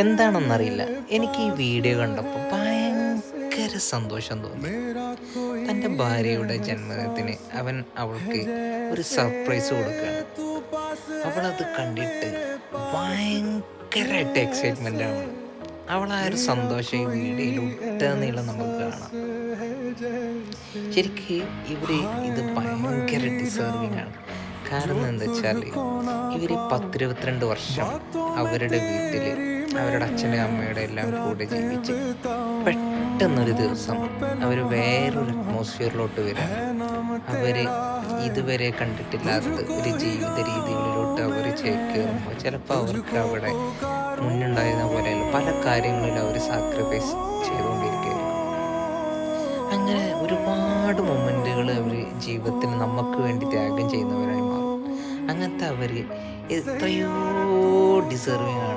എന്താണെന്നറിയില്ല, എനിക്ക് ഈ വീഡിയോ കണ്ടപ്പോൾ ഭയങ്കര സന്തോഷം തോന്നി. തൻ്റെ ഭാര്യയുടെ ജന്മദിനത്തിന് അവൻ അവൾക്ക് ഒരു സർപ്രൈസ് കൊടുക്കുകയാണ്. അവളത് കണ്ടിട്ട് ഭയങ്കരമായിട്ട് എക്സൈറ്റ്മെൻ്റ് ആണ്. അവൾ ആ ഒരു സന്തോഷം ഈ വീഡിയോയിൽ ഉടനീളം നമുക്ക് കാണാം. ശരിക്ക് ഇവര് ഇത് ഭയങ്കര ഡിസേർവിംഗ് ആണ്. കാരണം എന്താ വെച്ചാൽ ഇവർ 10-22 വർഷം അവരുടെ വീട്ടിൽ അവരുടെ അച്ഛൻ്റെ അമ്മയുടെ എല്ലാം കൂടെ ജീവിച്ച് പെട്ടെന്നൊരു ദിവസം അവർ വേറൊരു അറ്റ്മോസ്ഫിയറിലോട്ട് വരികയാണ്. അവർ ഇതുവരെ കണ്ടിട്ടില്ലാത്ത ഒരു ജീവിത രീതികളിലോട്ട് അവർ ചേക്കേറുമ്പോൾ ചിലപ്പോൾ അവർക്ക് അവിടെ മുന്നുണ്ടായിരുന്ന പോലെയല്ല പല കാര്യങ്ങളിലും അവർ സാക്രിഫൈസ് ചെയ്തുകൊണ്ടിരിക്കുകയായിരിക്കും. അങ്ങനെ ഒരുപാട് മൊമെൻറ്റുകൾ അവർ ജീവിതത്തിൽ നമുക്ക് വേണ്ടി ത്യാഗം ചെയ്യുന്നവരായി മാറും. അങ്ങനത്തെ അവർ എത്രയോ ഡിസേർവിംഗ് ആണ്.